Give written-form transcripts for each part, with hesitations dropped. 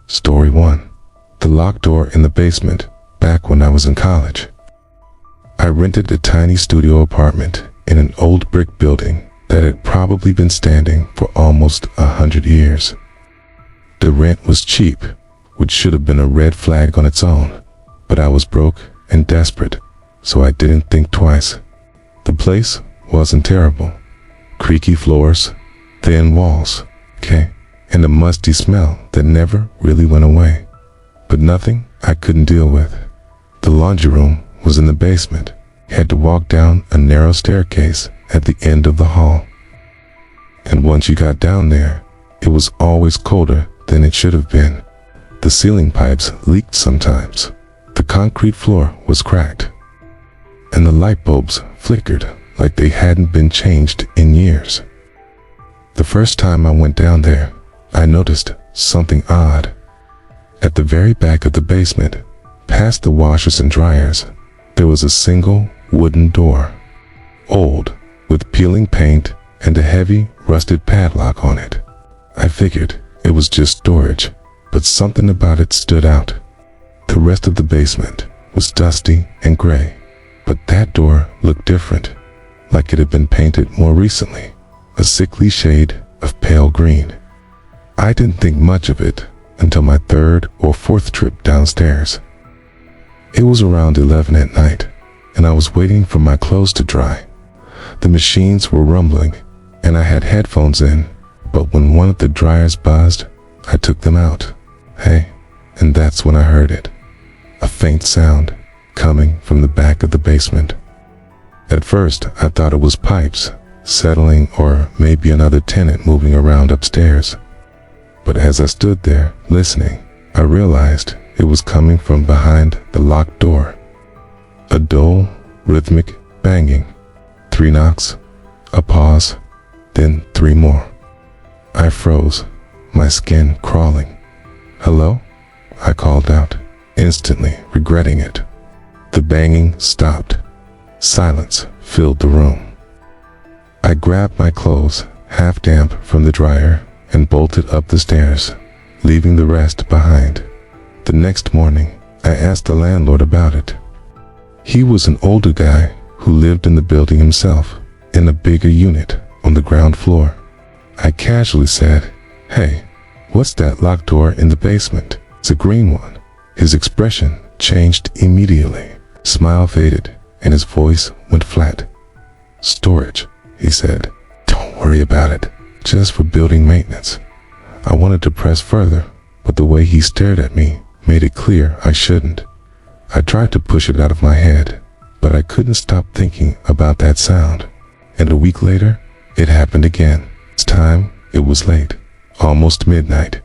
Story 1. The locked door in the basement, back when I was in college. I rented a tiny studio apartment in an old brick building that had probably been standing for almost 100 years. The rent was cheap, which should have been a red flag on its own, but I was broke and desperate, so I didn't think twice. The place wasn't terrible. Creaky floors, thin walls, and a musty smell that never really went away. But nothing I couldn't deal with. The laundry room was in the basement. Had to walk down a narrow staircase at the end of the hall. And once you got down there, it was always colder than it should have been. The ceiling pipes leaked sometimes. The concrete floor was cracked. And the light bulbs flickered like they hadn't been changed in years. The first time I went down there, I noticed something odd. At the very back of the basement, past the washers and dryers, there was a single wooden door. Old, with peeling paint and a heavy, rusted padlock on it. I figured it was just storage, but something about it stood out. The rest of the basement was dusty and gray, but that door looked different, like it had been painted more recently, a sickly shade of pale green. I didn't think much of it until my third or fourth trip downstairs. It was around 11 at night, and I was waiting for my clothes to dry. The machines were rumbling, and I had headphones in, but when one of the dryers buzzed, I took them out. And that's when I heard it. A faint sound coming from the back of the basement. At first, I thought it was pipes settling or maybe another tenant moving around upstairs. But as I stood there listening, I realized it was coming from behind the locked door. A dull, rhythmic banging. 3 knocks, a pause, then 3 more. I froze, my skin crawling. "Hello?" I called out, instantly regretting it. The banging stopped. Silence filled the room. I grabbed my clothes, half damp from the dryer, and bolted up the stairs, leaving the rest behind. The next morning, I asked the landlord about it. He was an older guy who lived in the building himself, in a bigger unit on the ground floor. I casually said, "Hey, what's that locked door in the basement? It's a green one." His expression changed immediately. Smile faded, and his voice went flat. "Storage," he said. "Don't worry about it. Just for building maintenance." I wanted to press further, but the way he stared at me made it clear I shouldn't. I tried to push it out of my head, but I couldn't stop thinking about that sound. And a week later, it happened again. This time, it was late, almost midnight.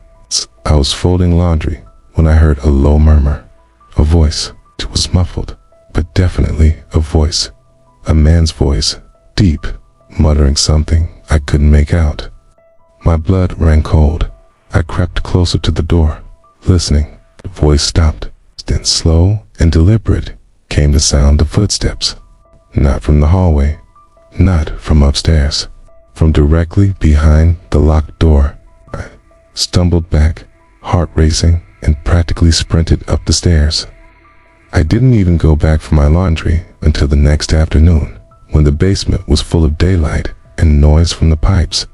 I was folding laundry when I heard a low murmur. A voice. It was muffled, but definitely a voice. A man's voice, deep, muttering something I couldn't make out. My blood ran cold. I crept closer to the door, listening. The voice stopped. Then slow and deliberate came the sound of footsteps. Not from the hallway, not from upstairs, from directly behind the locked door. I stumbled back, heart racing, and practically sprinted up the stairs. I didn't even go back for my laundry until the next afternoon, when the basement was full of daylight and noise from the pipes.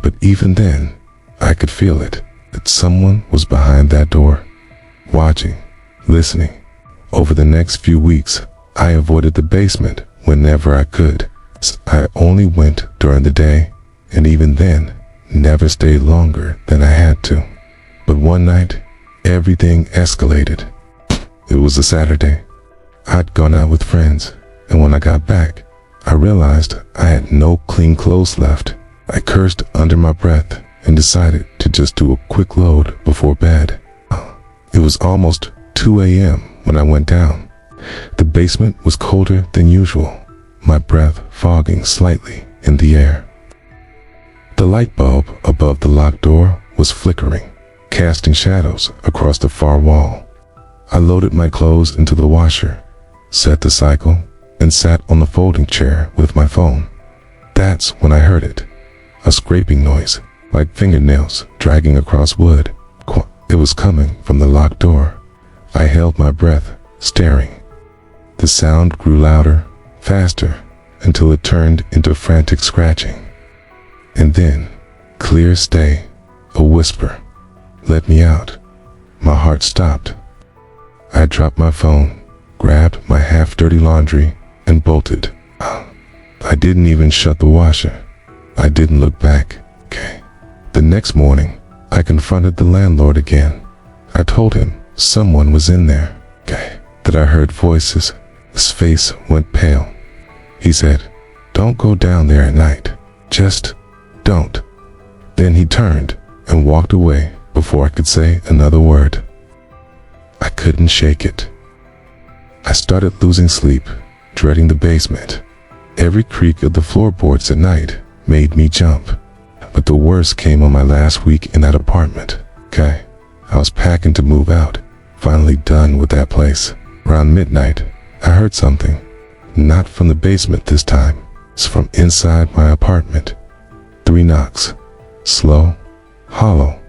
But even then, I could feel it, that someone was behind that door, watching, listening. Over the next few weeks, I avoided the basement whenever I could. I only went during the day, and even then, never stayed longer than I had to. But one night, everything escalated. It was a Saturday. I'd gone out with friends, and when I got back, I realized I had no clean clothes left. I cursed under my breath and decided to just do a quick load before bed. It was almost 2 a.m. when I went down. The basement was colder than usual, my breath fogging slightly in the air. The light bulb above the locked door was flickering, casting shadows across the far wall. I loaded my clothes into the washer, set the cycle, and sat on the folding chair with my phone. That's when I heard it. A scraping noise, like fingernails dragging across wood. It was coming from the locked door. I held my breath, staring. The sound grew louder, faster, until it turned into frantic scratching. And then, clear as day, a whisper. "Let me out." My heart stopped. I dropped my phone, grabbed my half-dirty laundry, and bolted. I didn't even shut the washer. I didn't look back. The next morning, I confronted the landlord again. I told him someone was in there, that I heard voices. His face went pale. He said, "Don't go down there at night. Just don't." Then he turned and walked away before I could say another word. I couldn't shake it. I started losing sleep, dreading the basement. Every creak of the floorboards at night made me jump. But the worst came on my last week in that apartment. I was packing to move out, finally done with that place. Around midnight, I heard something. Not from the basement this time. It's from inside my apartment. 3 knocks. Slow, hollow,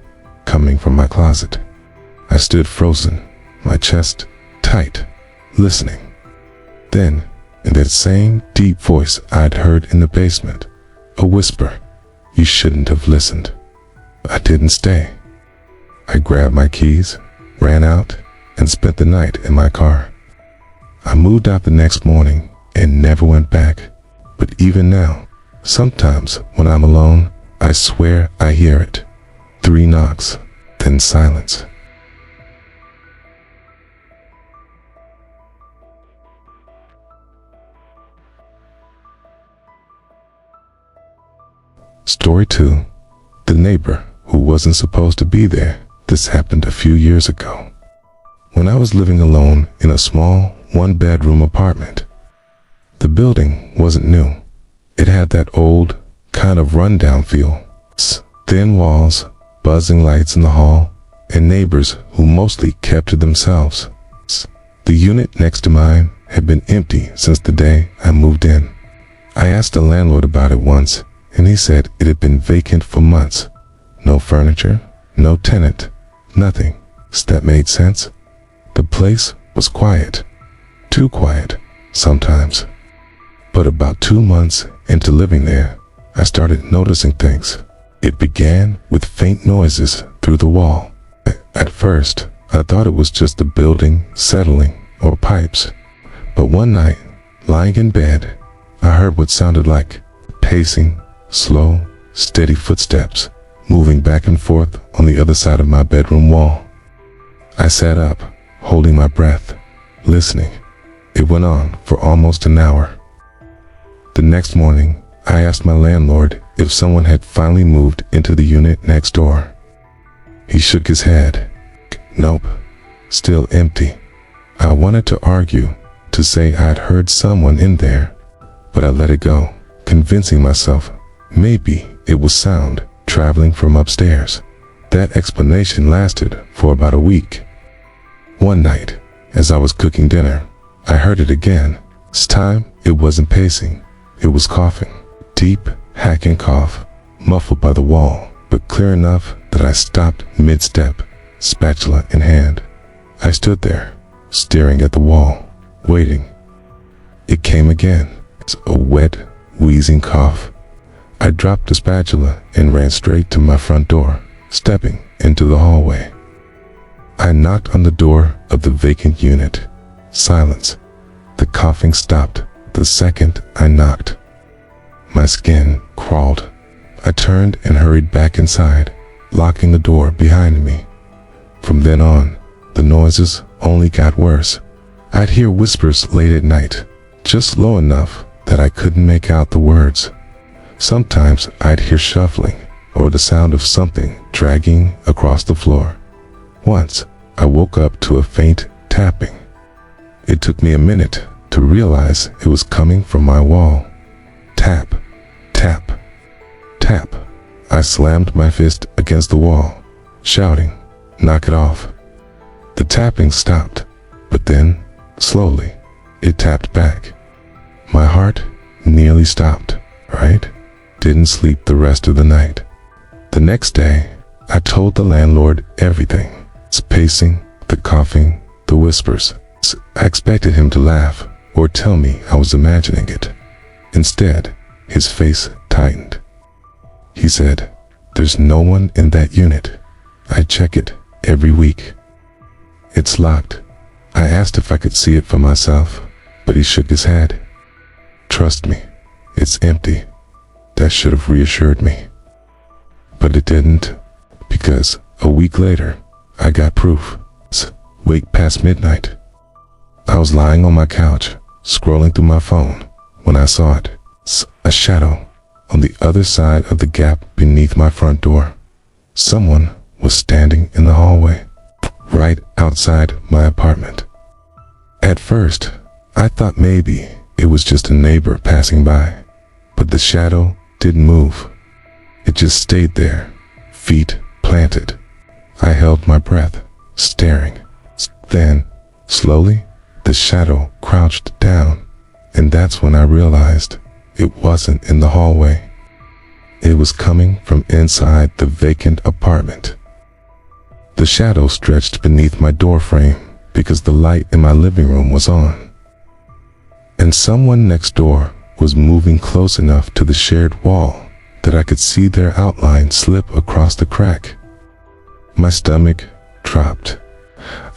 coming from my closet. I stood frozen, my chest tight, listening. Then, in that same deep voice I'd heard in the basement, a whisper, "You shouldn't have listened." I didn't stay. I grabbed my keys, ran out, and spent the night in my car. I moved out the next morning and never went back. But even now, sometimes when I'm alone, I swear I hear it. 3 knocks, then silence. Story 2. The neighbor who wasn't supposed to be there. This happened a few years ago. When I was living alone in a small 1-bedroom apartment. The building wasn't new. It had that old, kind of rundown feel. Thin walls, buzzing lights in the hall, and neighbors who mostly kept to themselves. The unit next to mine had been empty since the day I moved in. I asked the landlord about it once, and he said it had been vacant for months. No furniture, no tenant, nothing. Does that make sense? The place was quiet. Too quiet, sometimes. But about 2 months into living there, I started noticing things. It began with faint noises through the wall. At first, I thought it was just the building settling or pipes. But one night, lying in bed, I heard what sounded like pacing, slow, steady footsteps moving back and forth on the other side of my bedroom wall. I sat up, holding my breath, listening. It went on for almost an hour. The next morning, I asked my landlord if someone had finally moved into the unit next door. He shook his head. Nope, still empty. I wanted to argue, to say I'd heard someone in there, but I let it go, convincing myself maybe it was sound traveling from upstairs. That explanation lasted for about a week. One night, as I was cooking dinner, I heard it again. This time, it wasn't pacing. It was coughing. Deep, hacking cough, muffled by the wall, but clear enough that I stopped mid-step, spatula in hand. I stood there, staring at the wall, waiting. It came again. It's a wet, wheezing cough. I dropped the spatula and ran straight to my front door, stepping into the hallway. I knocked on the door of the vacant unit. Silence. The coughing stopped the second I knocked. My skin crawled. I turned and hurried back inside, locking the door behind me. From then on, the noises only got worse. I'd hear whispers late at night, just low enough that I couldn't make out the words. Sometimes I'd hear shuffling or the sound of something dragging across the floor. Once, I woke up to a faint tapping. It took me a minute to realize it was coming from my wall. Tap, tap, tap. I slammed my fist against the wall, shouting, "Knock it off." The tapping stopped, but then, slowly, it tapped back. My heart nearly stopped, right? Didn't sleep the rest of the night. The next day, I told the landlord everything. pacing, the coughing, the whispers. I expected him to laugh or tell me I was imagining it. Instead, his face tightened. He said, "There's no one in that unit. I check it every week. It's locked." I asked if I could see it for myself, but he shook his head. "Trust me, it's empty." That should have reassured me. But it didn't, because a week later, I got proof. Wait past midnight. I was lying on my couch, scrolling through my phone, when I saw it. A shadow on the other side of the gap beneath my front door. Someone was standing in the hallway, right outside my apartment. At first, I thought maybe it was just a neighbor passing by, but the shadow didn't move. It just stayed there, feet planted. I held my breath, staring. Then, slowly, the shadow crouched down, and that's when I realized it wasn't in the hallway. It was coming from inside the vacant apartment. The shadow stretched beneath my door frame because the light in my living room was on. And someone next door was moving close enough to the shared wall that I could see their outline slip across the crack. My stomach dropped.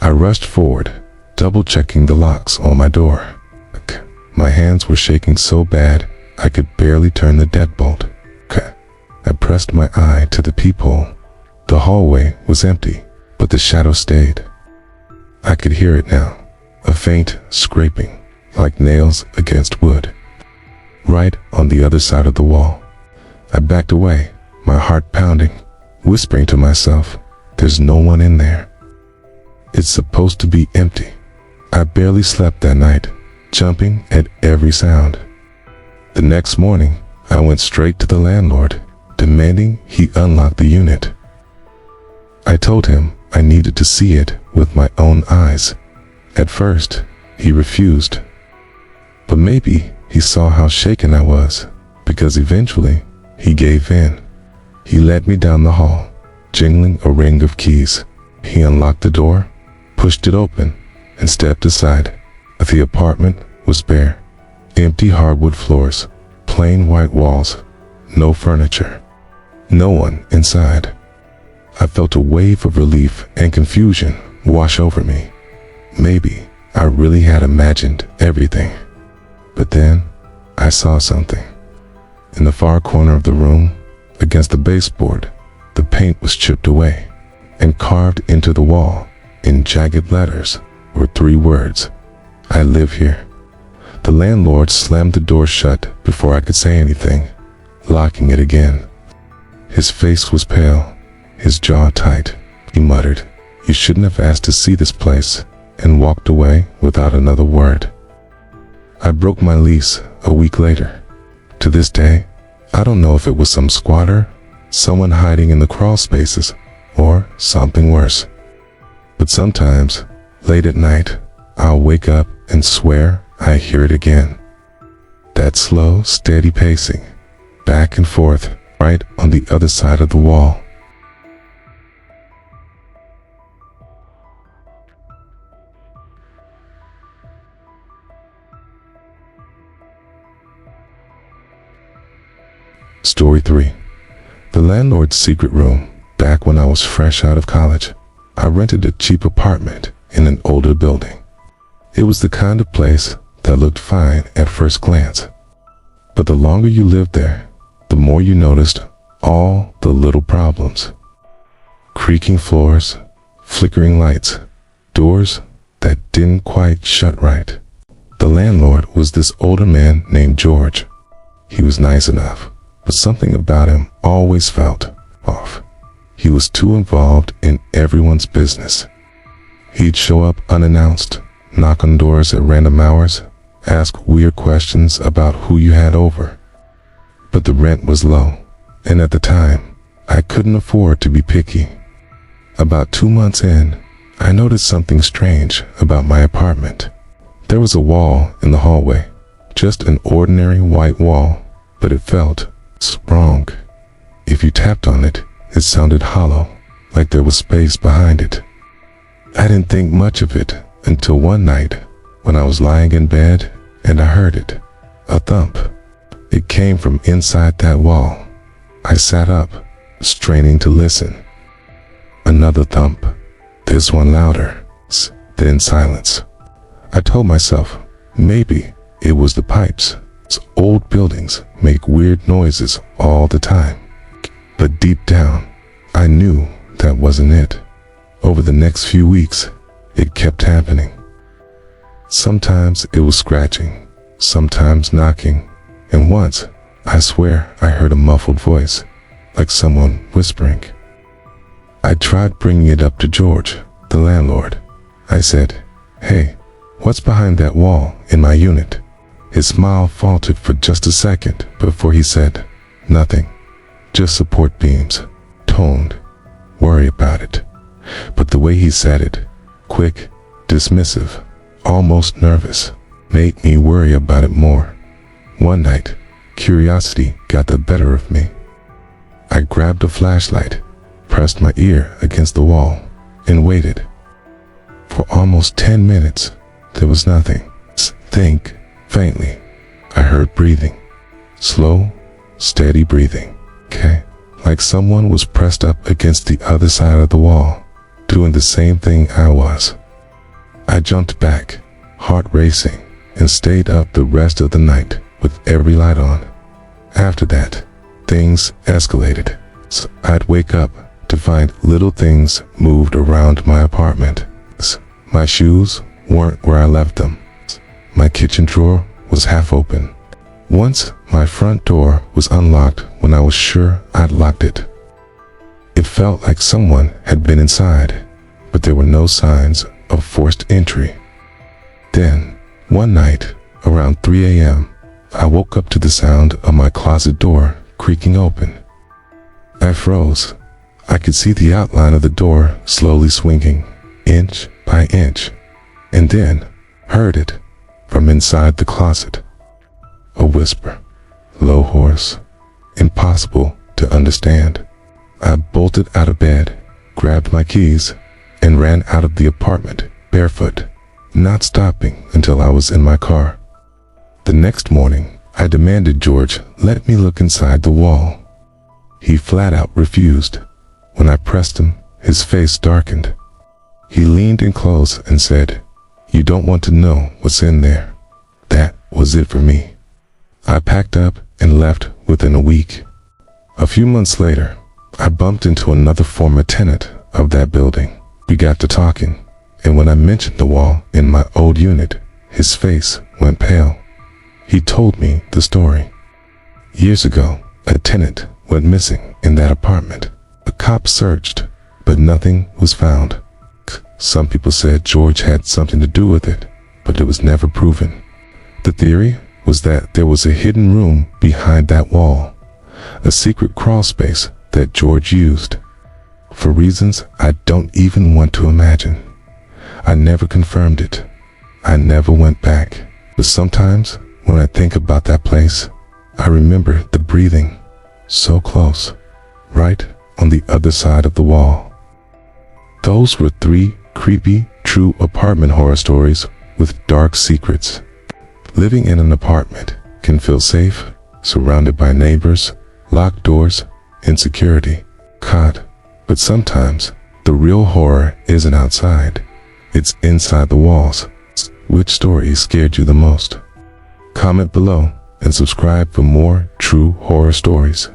I rushed forward, double-checking the locks on my door. My hands were shaking so bad I could barely turn the deadbolt. I pressed my eye to the peephole. The hallway was empty, but the shadow stayed. I could hear it now, a faint scraping, like nails against wood, right on the other side of the wall. I backed away, my heart pounding, whispering to myself, "There's no one in there. It's supposed to be empty." I barely slept that night, jumping at every sound. The next morning, I went straight to the landlord, demanding he unlock the unit. I told him I needed to see it with my own eyes. At first, he refused. But maybe he saw how shaken I was, because eventually, he gave in. He led me down the hall, jingling a ring of keys. He unlocked the door, pushed it open, and stepped aside. The apartment was bare. Empty hardwood floors, plain white walls, no furniture. No one inside. I felt a wave of relief and confusion wash over me. Maybe I really had imagined everything. But then, I saw something. In the far corner of the room, against the baseboard, the paint was chipped away, and carved into the wall, in jagged letters, were 3 words: "I live here." The landlord slammed the door shut before I could say anything, locking it again. His face was pale, his jaw tight. He muttered, "You shouldn't have asked to see this place," and walked away without another word. I broke my lease a week later. To this day, I don't know if it was some squatter, someone hiding in the crawl spaces, or something worse. But sometimes, late at night, I'll wake up and swear I hear it again. That slow, steady pacing, back and forth, right on the other side of the wall. Story 3. The landlord's secret room. Back when I was fresh out of college, I rented a cheap apartment in an older building. It was the kind of place that looked fine at first glance. But the longer you lived there, the more you noticed all the little problems. Creaking floors, flickering lights, doors that didn't quite shut right. The landlord was this older man named George. He was nice enough, but something about him always felt off. He was too involved in everyone's business. He'd show up unannounced, knock on doors at random hours, ask weird questions about who you had over. But the rent was low, and at the time, I couldn't afford to be picky. About 2 months in, I noticed something strange about my apartment. There was a wall in the hallway, just an ordinary white wall, but it felt wrong. If you tapped on it, it sounded hollow, like there was space behind it. I didn't think much of it until one night when I was lying in bed and I heard it. A thump. It came from inside that wall. I sat up, straining to listen. Another thump. This one louder. Then silence. I told myself, maybe it was the pipes. Old buildings make weird noises all the time. But deep down, I knew that wasn't it. Over the next few weeks, it kept happening. Sometimes it was scratching, sometimes knocking, and once, I swear I heard a muffled voice, like someone whispering. I tried bringing it up to George, the landlord. I said, "Hey, what's behind that wall in my unit?" His smile faltered for just a second before he said, "Nothing, just support beams." Toned, worry about it. But the way he said it, quick, dismissive, almost nervous, made me worry about it more. One night, curiosity got the better of me. I grabbed a flashlight, pressed my ear against the wall, and waited. For almost 10 minutes, there was nothing. Think, faintly, I heard breathing. Slow, steady breathing. Okay? Like someone was pressed up against the other side of the wall, doing the same thing I was. I jumped back, heart racing, and stayed up the rest of the night with every light on. After that, things escalated. So I'd wake up to find little things moved around my apartment. My shoes weren't where I left them. My kitchen drawer was half open. Once, my front door was unlocked when I was sure I'd locked it. It felt like someone had been inside, but there were no signs of forced entry. Then, one night, around 3 a.m., I woke up to the sound of my closet door creaking open. I froze. I could see the outline of the door slowly swinging, inch by inch, and then heard it from inside the closet. A whisper, low, hoarse, impossible to understand. I bolted out of bed, grabbed my keys, and ran out of the apartment barefoot, not stopping until I was in my car. The next morning, I demanded George let me look inside the wall. He flat out refused. When I pressed him, his face darkened. He leaned in close and said, "You don't want to know what's in there." That was it for me. I packed up and left within a week. A few months later, I bumped into another former tenant of that building. We got to talking, and when I mentioned the wall in my old unit, his face went pale. He told me the story. Years ago, a tenant went missing in that apartment. The cops searched, but nothing was found. Some people said George had something to do with it, but it was never proven. The theory was that there was a hidden room behind that wall, a secret crawl space that George used, for reasons I don't even want to imagine. I never confirmed it. I never went back. But sometimes, when I think about that place, I remember the breathing, so close, right on the other side of the wall. Those were 3 creepy, true apartment horror stories with dark secrets. Living in an apartment can feel safe, surrounded by neighbors, locked doors, and security. But sometimes, the real horror isn't outside. It's inside the walls. Which story scared you the most? Comment below and subscribe for more true horror stories.